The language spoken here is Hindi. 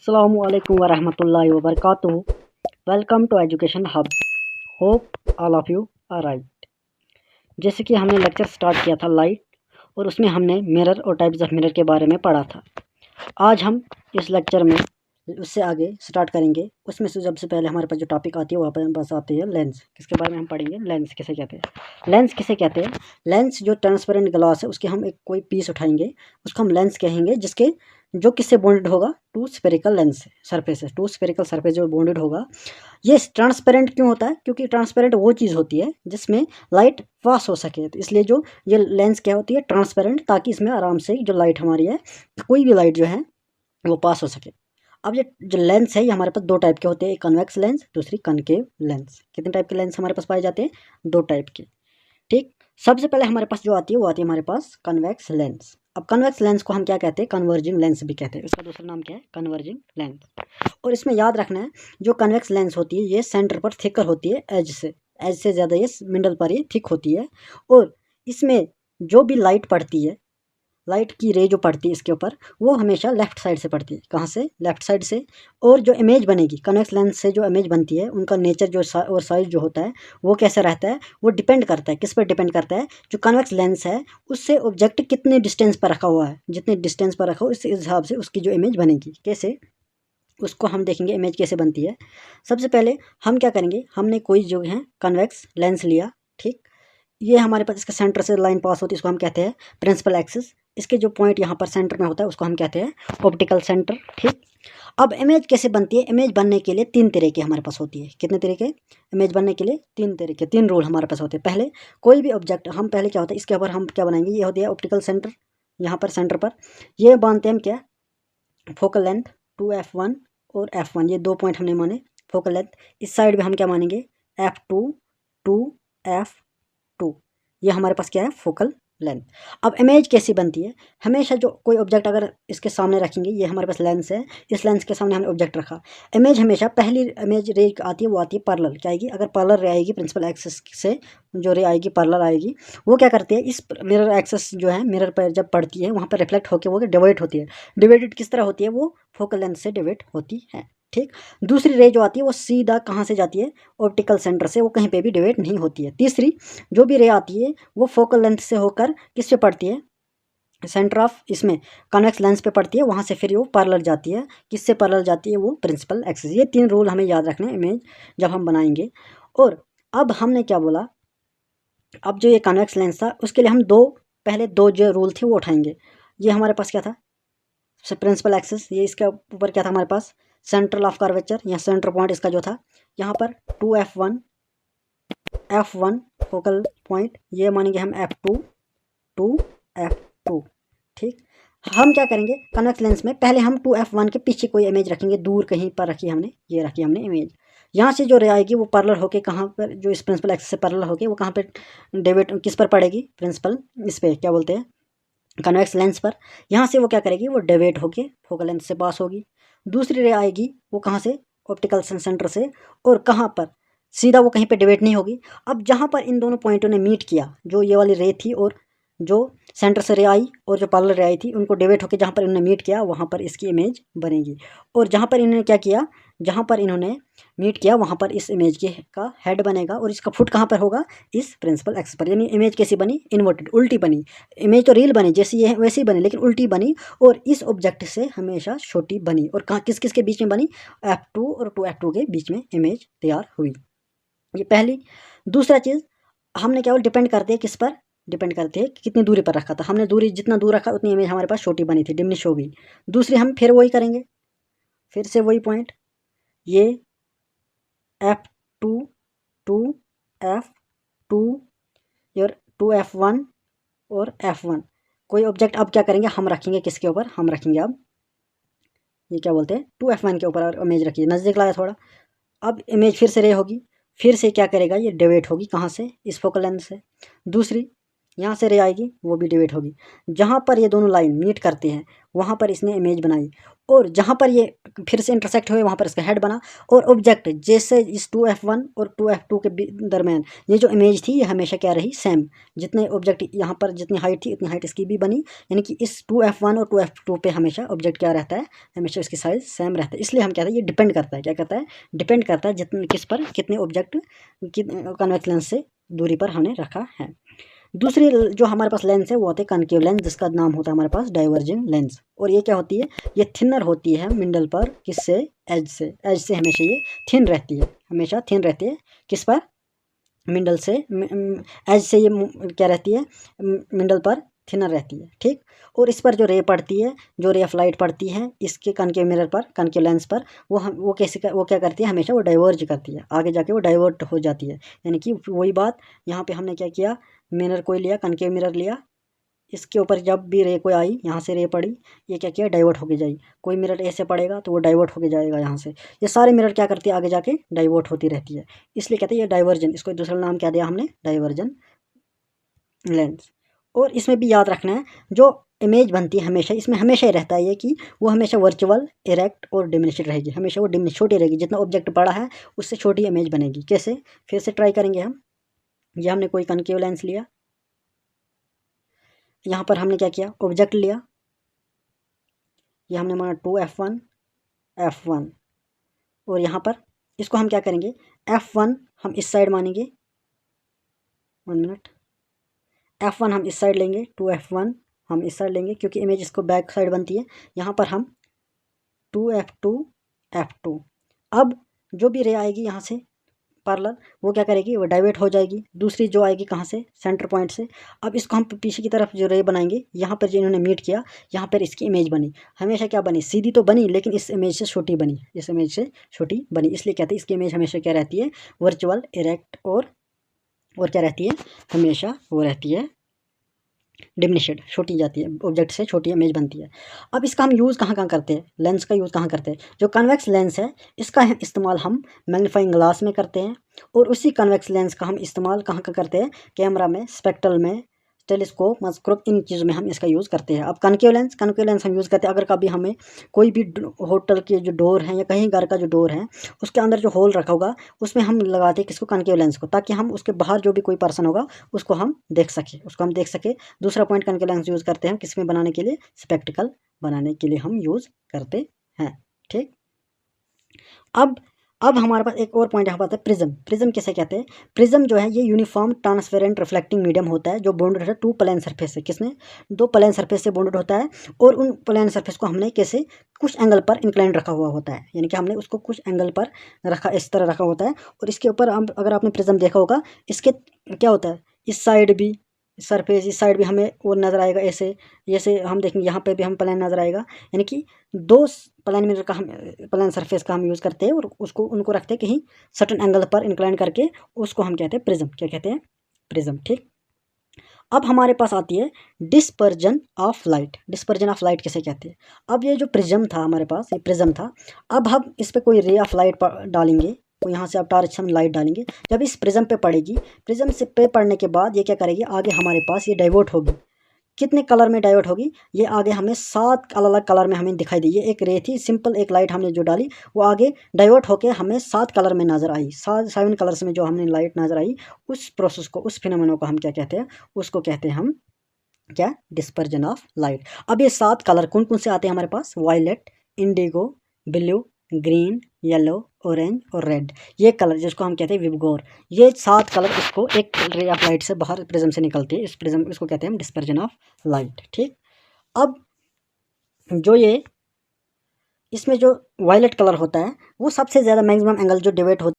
अस्सलामु अलैकुम वरहमतुल्लाहि वबरकातुहू। Welcome to education hub. Hope all of you are right. जैसे कि हमने लेक्चर स्टार्ट किया था लाइट, और उसमें हमने मिरर और टाइप्स ऑफ मिरर के बारे में पढ़ा था। आज हम इस लेक्चर में उससे आगे स्टार्ट करेंगे। उसमें से सबसे पहले हमारे पास जो टॉपिक आती है वहाँ पर बस आती है लेंस। किसके बारे में हम पढ़ेंगे? लेंस किसे कहते हैं। लेंस किसे कहते हैं? लेंस जो ट्रांसपेरेंट ग्लास है उसके हम एक कोई पीस उठाएंगे, उसको हम लेंस कहेंगे, जिसके जो किससे बॉन्डेड होगा? टू स्फेरिकल लेंस सरफेस है। टू स्फेरिकल सरफेस जो बॉन्डेड होगा। ये ट्रांसपेरेंट क्यों होता है? क्योंकि ट्रांसपेरेंट वो चीज़ होती है जिसमें लाइट पास हो सके, तो इसलिए जो ये लेंस क्या होती है? ट्रांसपेरेंट, ताकि इसमें आराम से जो लाइट हमारी है, कोई भी लाइट जो है वो पास हो सके। अब ये जो लेंस है ये हमारे पास दो टाइप के होते हैं, एक कन्वेक्स लेंस, दूसरी कनकेव लेंस। कितने टाइप के लेंस हमारे पास पाए जाते हैं? दो टाइप के। ठीक, सबसे पहले हमारे पास जो आती है वो आती है हमारे पास कन्वेक्स लेंस। अब कन्वेक्स लेंस को हम क्या कहते हैं? कन्वर्जिंग लेंस भी कहते हैं। इसका दूसरा नाम क्या है? Converging lens. और इसमें याद रखना है, जो कन्वेक्स लेंस होती है ये सेंटर पर थिकर होती है एज से ज़्यादा ये मिडल पर ही थिक होती है। और इसमें जो भी लाइट पड़ती है, लाइट की रे जो पड़ती है इसके ऊपर, वो हमेशा लेफ्ट साइड से पड़ती है। कहाँ से? लेफ्ट साइड से। और जो इमेज बनेगी कन्वेक्स लेंस से, जो इमेज बनती है, उनका नेचर जो और साइज जो होता है वो कैसे रहता है? वो डिपेंड करता है, किस पर डिपेंड करता है? जो कन्वेक्स लेंस है उससे ऑब्जेक्ट कितने डिस्टेंस पर रखा हुआ है, जितने डिस्टेंस पर रखा हो इस हिसाब से उसकी जो इमेज बनेगी। कैसे? उसको हम देखेंगे इमेज कैसे बनती है। सबसे पहले हम क्या करेंगे, हमने कोई जो है कन्वेक्स लेंस लिया। ठीक, ये हमारे पास इसके सेंटर से लाइन पास होती है, इसको हम कहते हैं प्रिंसिपल एक्सिस। इसके जो पॉइंट यहाँ पर सेंटर में होता है उसको हम कहते हैं ऑप्टिकल सेंटर। ठीक, अब इमेज कैसे बनती है? इमेज बनने के लिए तीन तरीके हमारे पास होती है। कितने तरीके? इमेज बनने के लिए तीन तरीके, तीन रूल हमारे पास होते हैं। पहले कोई भी ऑब्जेक्ट हम पहले क्या होता है इसके ऊपर हम क्या बनाएंगे? ये होती है ऑप्टिकल सेंटर। यहाँ पर सेंटर पर ये बांधते हैं हम क्या? फोकल लेंथ 2f1 और f1, ये दो पॉइंट हमने माने फोकल लेंथ। इस साइड में हम क्या मानेंगे? f2 2f2, ये हमारे पास क्या है? Focal length. अब इमेज कैसी बनती है? हमेशा जो कोई ऑब्जेक्ट अगर इसके सामने रखेंगे, ये हमारे पास लेंस है, इस लेंस के सामने हमने ऑब्जेक्ट रखा, इमेज हमेशा पहली इमेज रे आती है वो आती है पैरेलल। क्या आएगी? अगर पैरेलल रे आएगी प्रिंसिपल एक्सिस से, जो रे आएगी पैरेलल आएगी, वो क्या करती है? इस मिरर एक्सिस जो है, मिरर पर जब पड़ती है वहाँ पर रिफ्लेक्ट होकर वो डिवाइड होती है। डिवाइडेड किस तरह होती है? वो फोकल लेंथ से डिवाइड होती है। ठीक, दूसरी रे जो आती है वो सीधा कहाँ से जाती है? ऑप्टिकल सेंटर से, वो कहीं पे भी डिवाइड नहीं होती है। तीसरी जो भी रे आती है वो फोकल लेंथ से होकर किस पे पड़ती है? सेंटर ऑफ इसमें कन्वेक्स लेंस पे पड़ती है, वहाँ से फिर वो पैरेलल जाती है। किससे पैरेलल जाती है? वो प्रिंसिपल एक्सिस। ये तीन रूल हमें याद रखने इमेज जब हम बनाएंगे। और अब हमने क्या बोला, अब जो ये कन्वेक्स लेंस था उसके लिए हम पहले दो जो रूल थे वो उठाएंगे। ये हमारे पास क्या था? Principal axis. ये इसके ऊपर क्या था हमारे पास? सेंट्रल ऑफ कर्वेचर, या सेंटर पॉइंट इसका जो था यहाँ पर 2f1 f1 फोकल पॉइंट, ये मानेंगे हम f2 2f2। ठीक, हम क्या करेंगे कन्वेक्स लेंस में? पहले हम 2f1 के पीछे कोई इमेज रखेंगे, दूर कहीं पर रखी हमने, ये रखी हमने इमेज। यहाँ से जो रे आएगी वो पैरेलल होके कहाँ पर, जो इस प्रिंसिपल एक्सिस से पैरेलल होके वो कहाँ पे डेविएट, किस पर पड़ेगी? प्रिंसिपल इस पे क्या बोलते हैं? कन्वेक्स लेंस पर। यहाँ से वो क्या करेगी? वो डेविएट होके फोकल लेंथ से पास होगी। दूसरी रे आएगी वो कहाँ से? ऑप्टिकल सेंटर से। और कहाँ पर? सीधा वो कहीं पे डिवाइड नहीं होगी। अब जहाँ पर इन दोनों पॉइंटों ने मीट किया, जो ये वाली रे थी और जो सेंटर से रे आई और जो पैरेलल रे आई थी, उनको डिवाइड होकर जहाँ पर इन्होंने मीट किया वहाँ पर इसकी इमेज बनेगी। और जहाँ पर इन्होंने क्या किया, जहाँ पर इन्होंने मीट किया वहाँ पर इस इमेज के का हेड बनेगा, और इसका फुट कहाँ पर होगा? इस प्रिंसिपल एक्सिस पर। यानी इमेज कैसी बनी? इन्वर्टेड, उल्टी बनी। इमेज तो रियल बनी जैसी ये है वैसी बनी, लेकिन उल्टी बनी, और इस ऑब्जेक्ट से हमेशा छोटी बनी। और कहाँ किस किस के बीच में बनी? f2 और 2f2 के बीच में इमेज तैयार हुई। ये पहली। दूसरा चीज़, हमने क्या डिपेंड करते हैं किस पर? डिपेंड करते हैं कि कितनी दूरी पर रखा था हमने। दूरी जितना दूर रखा उतनी इमेज हमारे पास छोटी बनी थी, डिमिनिश हो गई। दूसरी हम फिर वही करेंगे, फिर से वही पॉइंट, ये f2 2f2 और 2f1 और f1। कोई ऑब्जेक्ट अब क्या करेंगे हम रखेंगे किसके ऊपर? हम रखेंगे अब ये क्या बोलते हैं 2f1 के ऊपर, और इमेज रखिए, नज़दीक लाया थोड़ा। अब इमेज फिर से रे होगी, फिर से क्या करेगा? ये डिवाइड होगी कहाँ से? इस फोकल लेंथ से। दूसरी यहाँ से रे आएगी वो भी डिवाइड होगी। जहाँ पर ये दोनों लाइन मीट करते हैं वहाँ पर इसने इमेज बनाई, और जहाँ पर ये फिर से इंटरसेक्ट हुए वहाँ पर इसका हेड बना। और ऑब्जेक्ट जैसे इस 2F1 और 2F2 के दरमियान ये जो इमेज थी ये हमेशा क्या रही, सेम। जितने ऑब्जेक्ट यहाँ पर जितनी हाइट थी इतनी हाइट इसकी भी बनी, यानी कि इस 2F1 और 2F2 पे हमेशा ऑब्जेक्ट क्या रहता है, हमेशा इसकी साइज सेम रहता है। इसलिए हम कहते हैं ये डिपेंड करता है, क्या कहता है, डिपेंड करता है जितने किस पर कितने ऑब्जेक्ट कन्वेक्स लेंस से दूरी पर हमने रखा है। दूसरी जो हमारे पास लेंस है वो होते हैं कनकेव लेंस, जिसका नाम होता है हमारे पास डाइवर्जिंग लेंस। और ये क्या होती है, ये थिनर होती है मिडल पर, किससे, एज से। एज से हमेशा ये थिन रहती है, हमेशा थिन रहती है। किस पर, मिडल से, एज से ये क्या रहती है, मिडल पर थिनर रहती है, ठीक। और इस पर जो रे पड़ती है, जो रे ऑफ लाइट पड़ती है इसके कनकेव मिरर पर, कनकेव लेंस पर, वो कैसे, वो क्या करती है, हमेशा वो डाइवर्ज करती है, आगे जाके वो डाइवर्ट हो जाती है। यानी कि वही बात यहाँ पे हमने क्या किया, मिरर कोई लिया, कनकेव मिरर लिया, इसके ऊपर जब भी रे कोई आई, यहाँ से रे पड़ी, ये क्या किया, डाइवर्ट होके जाएगी। कोई मिरर ऐसे पड़ेगा तो वो डाइवर्ट होके जाएगा यहाँ से। ये सारे मिरर क्या करती है, आगे जाके डाइवर्ट होती रहती है, इसलिए कहते हैं ये डाइवर्जन। इसको दूसरा नाम क्या दिया हमने, डाइवर्जन लेंस। और इसमें भी याद रखना है, जो इमेज बनती है हमेशा, इसमें हमेशा ही रहता है ये कि वो हमेशा वर्चुअल, इरेक्ट और डिमिनिश्ड रहेगी, हमेशा वो छोटी रहेगी। जितना ऑब्जेक्ट बड़ा है उससे छोटी इमेज बनेगी। कैसे, फिर से ट्राई करेंगे हम। ये हमने कोई कनकेव लेंस लिया, यहाँ पर हमने क्या किया, ऑब्जेक्ट लिया, ये हमने माना 2F1 F1, और यहाँ पर इसको हम क्या करेंगे, F1 हम इस साइड मानेंगे, 1 मिनट, F1 हम इस साइड लेंगे, 2F1 हम इस साइड लेंगे, क्योंकि इमेज इसको बैक साइड बनती है। यहाँ पर हम 2F2 F2। अब जो भी रे आएगी यहाँ से पैरेलल, वो क्या करेगी, वो डाइवर्ट हो जाएगी। दूसरी जो आएगी कहाँ से, सेंटर पॉइंट से। अब इसको हम पीछे की तरफ जो रे बनाएंगे, यहाँ पर जो इन्होंने मीट किया, यहाँ पर इसकी इमेज बनी, हमेशा क्या बनी, सीधी तो बनी लेकिन इस इमेज से छोटी बनी, इस इमेज से छोटी बनी। इसलिए कहते हैं इसकी इमेज हमेशा क्या रहती है, वर्चुअल, इरेक्ट और क्या रहती है, हमेशा वो रहती है डिमिनिश्ड, छोटी जाती है, ऑब्जेक्ट से छोटी इमेज बनती है। अब इसका हम यूज़ कहाँ कहाँ करते हैं, लेंस का यूज़ कहाँ करते हैं, जो कन्वेक्स लेंस है इसका इस्तेमाल हम मैग्नीफाइंग ग्लास में करते हैं। और उसी कन्वेक्स लेंस का हम इस्तेमाल कहाँ कहाँ करते हैं, कैमरा में, स्पेक्ट्रल में, टेलीस्कोप, माइक्रोस्कोप, इन चीज़ों में हम इसका यूज़ करते हैं। अब कनकेव लेंस हम यूज़ करते हैं अगर कभी हमें कोई भी होटल के जो डोर हैं या कहीं घर का जो डोर है उसके अंदर जो होल रखा होगा उसमें हम लगाते हैं किसको, कनकेव लेंस को, ताकि हम उसके बाहर जो भी कोई पर्सन होगा उसको हम देख सके। दूसरा पॉइंट कनकेव लेंस यूज़ करते हैं किस में बनाने के लिए, स्पेक्टिकल बनाने के लिए हम यूज़ करते हैं, ठीक। अब हमारे पास एक और पॉइंट यहाँ पर आता है, प्रिज्म। प्रिज्म किसे कहते हैं, प्रिज्म जो है ये यूनिफॉर्म ट्रांसपेरेंट रिफ्लेक्टिंग मीडियम होता है जो बॉन्डेड है 2 प्लेन सरफेस से। किसने, 2 प्लेन सरफेस से बॉन्डेड होता है। और उन प्लेन सरफेस को हमने कैसे, कुछ एंगल पर इंक्लाइन रखा हुआ होता है, यानी कि हमने उसको कुछ एंगल पर रखा, इस तरह रखा होता है। और इसके ऊपर हम, अगर आपने प्रिज्म देखा होगा, इसके क्या होता है, इस साइड भी सरफेस, इस साइड भी हमें वो नज़र आएगा ऐसे, जैसे हम देखेंगे यहाँ पे भी हम प्लेन नज़र आएगा। यानी कि 2 प्लेन मिरर का हम, प्लेन सरफेस का हम यूज़ करते हैं और उसको उनको रखते हैं कहीं सर्टेन एंगल पर इंक्लाइन करके, उसको हम कहते हैं प्रिज्म। क्या कहते हैं, प्रिज्म, ठीक। अब हमारे पास आती है dispersion of light. Dispersion of light किसे कहते हैं, अब ये जो प्रिज्म था हमारे पास, ये प्रिज्म था, अब हम इस पर कोई रे ऑफ लाइट डालेंगे, तो यहाँ से आप टार्च हम लाइट डालेंगे, जब इस प्रिज्म पे पड़ेगी, प्रिज्म से पे पड़ने के बाद ये क्या करेगी, आगे हमारे पास ये डाइवर्ट होगी। कितने कलर में डाइवर्ट होगी, ये आगे हमें 7 अलग अलग कलर में हमें दिखाई दी। ये एक रे थी सिंपल, एक लाइट हमने जो डाली वो आगे डाइवर्ट होके हमें 7 कलर में नज़र आई, 7 कलर्स में जो हमने लाइट नज़र आई, उस प्रोसेस को, उस फिनोमेना को हम क्या कहते हैं, उसको कहते हैं हम क्या, डिस्पर्जन ऑफ लाइट। अब ये 7 कलर कौन कौन से आते हैं हमारे पास, violet, indigo, blue, green, yellow, orange और रेड। ये कलर जिसको हम कहते हैं विबगोर, ये 7 कलर इसको एक रे ऑफ लाइट से बाहर प्रिज्म से निकलते हैं, इस प्रिज्म, इसको कहते हैं हम डिस्पर्जन ऑफ लाइट, ठीक। अब जो ये इसमें जो वायलेट कलर होता है वो सबसे ज़्यादा मैक्सिमम एंगल जो डिवाइड होता है